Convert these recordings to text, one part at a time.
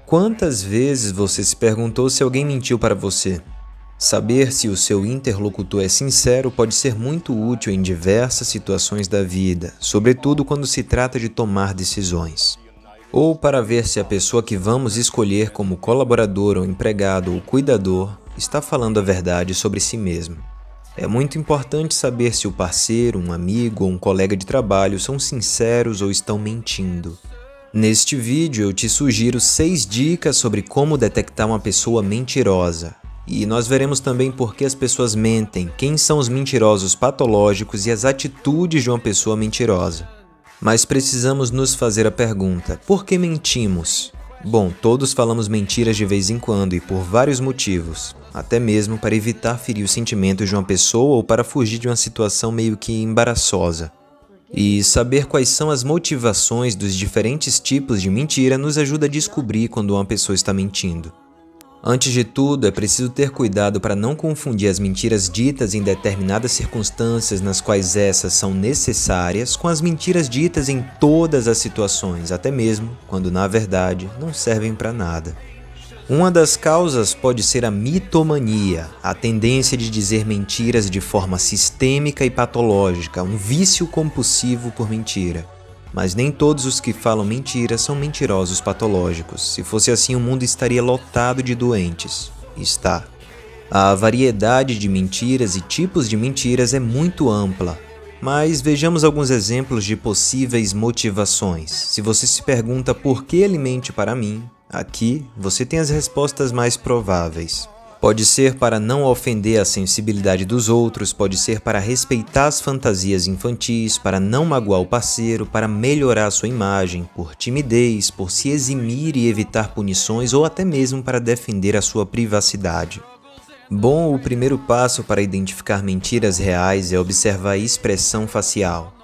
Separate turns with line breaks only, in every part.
Quantas vezes você se perguntou se alguém mentiu para você? Saber se o seu interlocutor é sincero pode ser muito útil em diversas situações da vida, sobretudo quando se trata de tomar decisões. Ou para ver se a pessoa que vamos escolher como colaborador ou empregado ou cuidador está falando a verdade sobre si mesmo. É muito importante saber se o parceiro, um amigo ou um colega de trabalho são sinceros ou estão mentindo. Neste vídeo eu te sugiro 6 dicas sobre como detectar uma pessoa mentirosa. E nós veremos também por que as pessoas mentem, quem são os mentirosos patológicos e as atitudes de uma pessoa mentirosa. Mas precisamos nos fazer a pergunta: por que mentimos? Bom, todos falamos mentiras de vez em quando e por vários motivos, até mesmo para evitar ferir os sentimentos de uma pessoa ou para fugir de uma situação meio que embaraçosa. E saber quais são as motivações dos diferentes tipos de mentira nos ajuda a descobrir quando uma pessoa está mentindo. Antes de tudo, é preciso ter cuidado para não confundir as mentiras ditas em determinadas circunstâncias nas quais essas são necessárias com as mentiras ditas em todas as situações, até mesmo quando na verdade não servem para nada. Uma das causas pode ser a mitomania, a tendência de dizer mentiras de forma sistêmica e patológica, um vício compulsivo por mentira. Mas nem todos os que falam mentira são mentirosos patológicos. Se fosse assim, o mundo estaria lotado de doentes. Está. A variedade de mentiras e tipos de mentiras é muito ampla. Mas vejamos alguns exemplos de possíveis motivações. Se você se pergunta por que ele mente para mim, aqui você tem as respostas mais prováveis. Pode ser para não ofender a sensibilidade dos outros, pode ser para respeitar as fantasias infantis, para não magoar o parceiro, para melhorar a sua imagem, por timidez, por se eximir e evitar punições ou até mesmo para defender a sua privacidade. Bom, o primeiro passo para identificar mentiras reais é observar a expressão facial.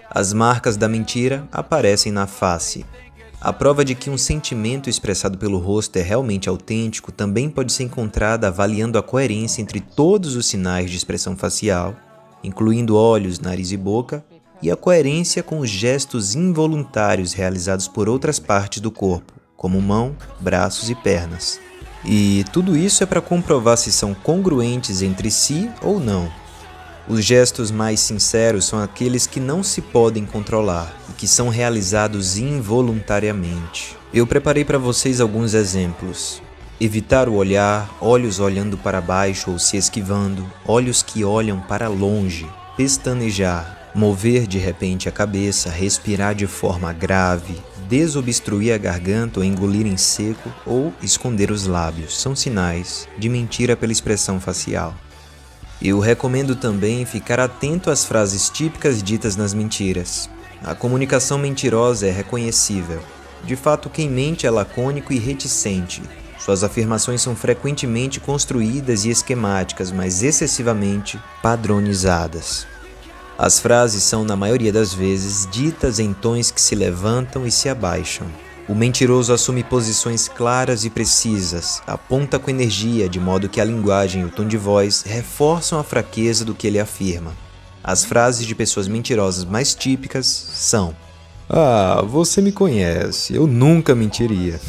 As marcas da mentira aparecem na face. A prova de que um sentimento expressado pelo rosto é realmente autêntico também pode ser encontrada avaliando a coerência entre todos os sinais de expressão facial, incluindo olhos, nariz e boca, e a coerência com os gestos involuntários realizados por outras partes do corpo, como mão, braços e pernas. E tudo isso é para comprovar se são congruentes entre si ou não. Os gestos mais sinceros são aqueles que não se podem controlar e que são realizados involuntariamente. Eu preparei para vocês alguns exemplos. Evitar o olhar, olhos olhando para baixo ou se esquivando, olhos que olham para longe, pestanejar, mover de repente a cabeça, respirar de forma grave, desobstruir a garganta ou engolir em seco ou esconder os lábios são sinais de mentira pela expressão facial. Eu recomendo também ficar atento às frases típicas ditas nas mentiras. A comunicação mentirosa é reconhecível. De fato, quem mente é lacônico e reticente. Suas afirmações são frequentemente construídas e esquemáticas, mas excessivamente padronizadas. As frases são, na maioria das vezes, ditas em tons que se levantam e se abaixam. O mentiroso assume posições claras e precisas, aponta com energia, de modo que a linguagem e o tom de voz reforçam a fraqueza do que ele afirma. As frases de pessoas mentirosas mais típicas são: "Ah, você me conhece, eu nunca mentiria."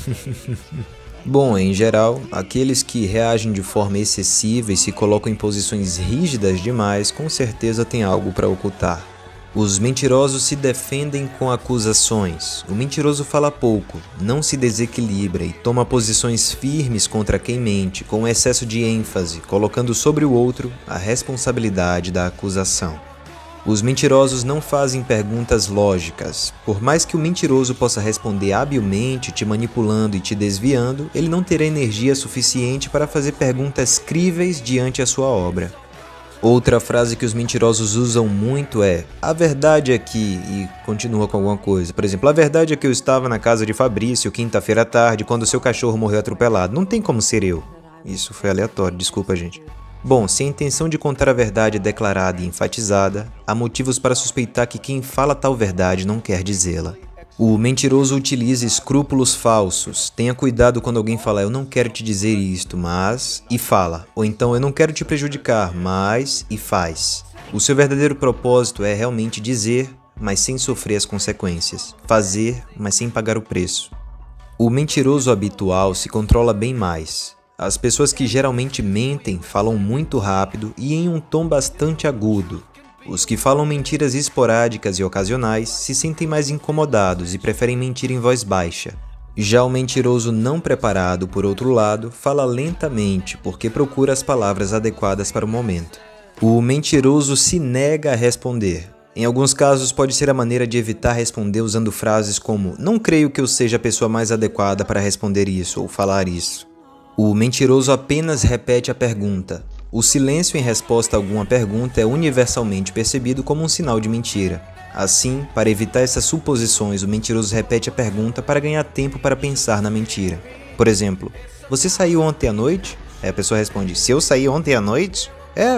Bom, em geral, aqueles que reagem de forma excessiva e se colocam em posições rígidas demais, com certeza têm algo para ocultar. Os mentirosos se defendem com acusações. O mentiroso fala pouco, não se desequilibra e toma posições firmes contra quem mente, com excesso de ênfase, colocando sobre o outro a responsabilidade da acusação. Os mentirosos não fazem perguntas lógicas. Por mais que o mentiroso possa responder habilmente, te manipulando e te desviando, ele não terá energia suficiente para fazer perguntas críveis diante a sua obra. Outra frase que os mentirosos usam muito é: "A verdade é que..." e continua com alguma coisa. Por exemplo, "A verdade é que eu estava na casa de Fabrício quinta-feira à tarde quando seu cachorro morreu atropelado. Não tem como ser eu." Isso foi aleatório, desculpa, gente. Bom, se a intenção de contar a verdade é declarada e enfatizada, há motivos para suspeitar que quem fala tal verdade não quer dizê-la. O mentiroso utiliza escrúpulos falsos. Tenha cuidado quando alguém falar eu não quero te dizer isto, mas... e fala. Ou então eu não quero te prejudicar, mas... e faz. O seu verdadeiro propósito é realmente dizer, mas sem sofrer as consequências. Fazer, mas sem pagar o preço. O mentiroso habitual se controla bem mais. As pessoas que geralmente mentem falam muito rápido e em um tom bastante agudo. Os que falam mentiras esporádicas e ocasionais se sentem mais incomodados e preferem mentir em voz baixa. Já o mentiroso não preparado, por outro lado, fala lentamente porque procura as palavras adequadas para o momento. O mentiroso se nega a responder. Em alguns casos pode ser a maneira de evitar responder usando frases como "não creio que eu seja a pessoa mais adequada para responder isso" ou falar isso. O mentiroso apenas repete a pergunta. O silêncio em resposta a alguma pergunta é universalmente percebido como um sinal de mentira. Assim, para evitar essas suposições, o mentiroso repete a pergunta para ganhar tempo para pensar na mentira. Por exemplo, "Você saiu ontem à noite?" Aí a pessoa responde, "Se eu saí ontem à noite?"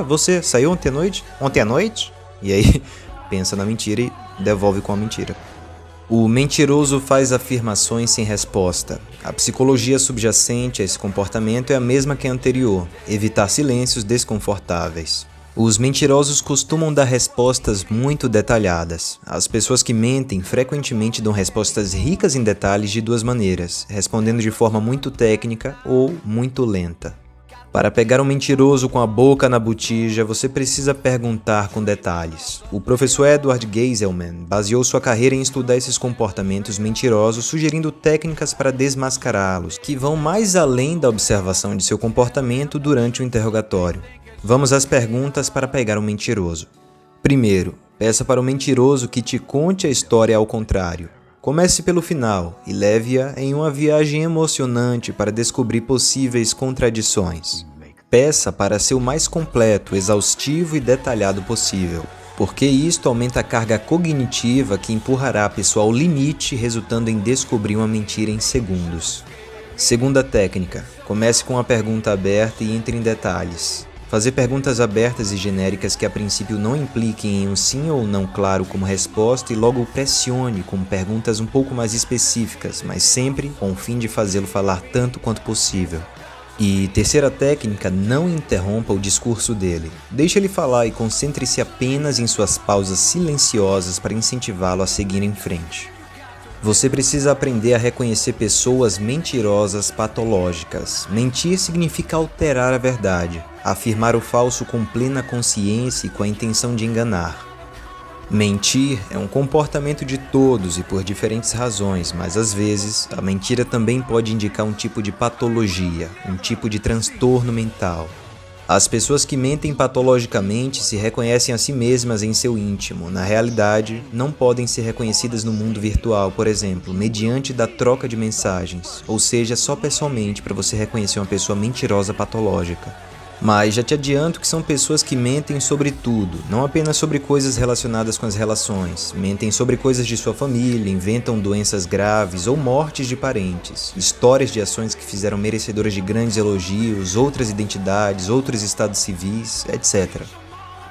Você saiu ontem à noite? Ontem à noite? E aí, pensa na mentira e devolve com a mentira. O mentiroso faz afirmações sem resposta. A psicologia subjacente a esse comportamento é a mesma que a anterior, evitar silêncios desconfortáveis. Os mentirosos costumam dar respostas muito detalhadas. As pessoas que mentem frequentemente dão respostas ricas em detalhes de duas maneiras, respondendo de forma muito técnica ou muito lenta. Para pegar um mentiroso com a boca na botija, você precisa perguntar com detalhes. O professor Edward Geiselman baseou sua carreira em estudar esses comportamentos mentirosos, sugerindo técnicas para desmascará-los, que vão mais além da observação de seu comportamento durante o interrogatório. Vamos às perguntas para pegar um mentiroso. Primeiro, peça para o mentiroso que te conte a história ao contrário. Comece pelo final e leve-a em uma viagem emocionante para descobrir possíveis contradições. Peça para ser o mais completo, exaustivo e detalhado possível, porque isto aumenta a carga cognitiva que empurrará a pessoa ao limite, resultando em descobrir uma mentira em segundos. Segunda técnica, comece com uma pergunta aberta e entre em detalhes. Fazer perguntas abertas e genéricas que a princípio não impliquem em um sim ou não claro como resposta e logo pressione com perguntas um pouco mais específicas, mas sempre com o fim de fazê-lo falar tanto quanto possível. E terceira técnica, não interrompa o discurso dele. Deixe ele falar e concentre-se apenas em suas pausas silenciosas para incentivá-lo a seguir em frente. Você precisa aprender a reconhecer pessoas mentirosas patológicas. Mentir significa alterar a verdade, afirmar o falso com plena consciência e com a intenção de enganar. Mentir é um comportamento de todos e por diferentes razões, mas às vezes a mentira também pode indicar um tipo de patologia, um tipo de transtorno mental. As pessoas que mentem patologicamente se reconhecem a si mesmas em seu íntimo. Na realidade, não podem ser reconhecidas no mundo virtual, por exemplo, mediante da troca de mensagens, ou seja, só pessoalmente para você reconhecer uma pessoa mentirosa patológica. Mas já te adianto que são pessoas que mentem sobre tudo, não apenas sobre coisas relacionadas com as relações. Mentem sobre coisas de sua família, inventam doenças graves ou mortes de parentes, histórias de ações que fizeram merecedoras de grandes elogios, outras identidades, outros estados civis, etc.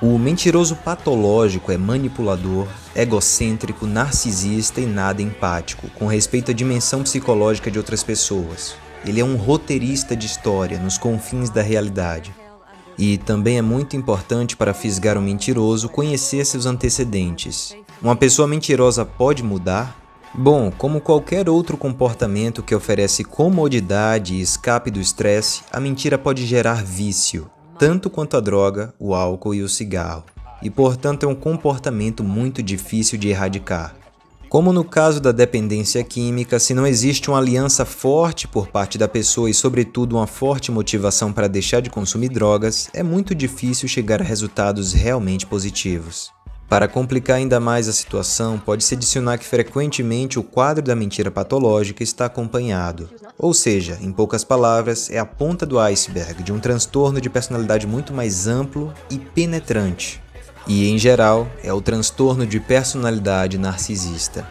O mentiroso patológico é manipulador, egocêntrico, narcisista e nada empático, com respeito à dimensão psicológica de outras pessoas. Ele é um roteirista de história nos confins da realidade. E também é muito importante para fisgar um mentiroso conhecer seus antecedentes. Uma pessoa mentirosa pode mudar? Bom, como qualquer outro comportamento que oferece comodidade e escape do estresse, a mentira pode gerar vício, tanto quanto a droga, o álcool e o cigarro. E portanto é um comportamento muito difícil de erradicar. Como no caso da dependência química, se não existe uma aliança forte por parte da pessoa e, sobretudo, uma forte motivação para deixar de consumir drogas, é muito difícil chegar a resultados realmente positivos. Para complicar ainda mais a situação, pode-se adicionar que frequentemente o quadro da mentira patológica está acompanhado. Ou seja, em poucas palavras, é a ponta do iceberg de um transtorno de personalidade muito mais amplo e penetrante. E, em geral, é o transtorno de personalidade narcisista.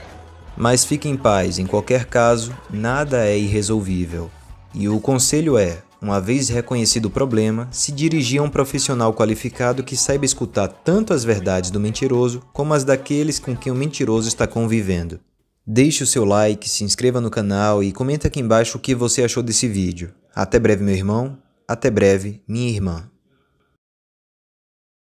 Mas fique em paz, em qualquer caso, nada é irresolvível. E o conselho é, uma vez reconhecido o problema, se dirigir a um profissional qualificado que saiba escutar tanto as verdades do mentiroso como as daqueles com quem o mentiroso está convivendo. Deixe o seu like, se inscreva no canal e comenta aqui embaixo o que você achou desse vídeo. Até breve, meu irmão. Até breve, minha irmã.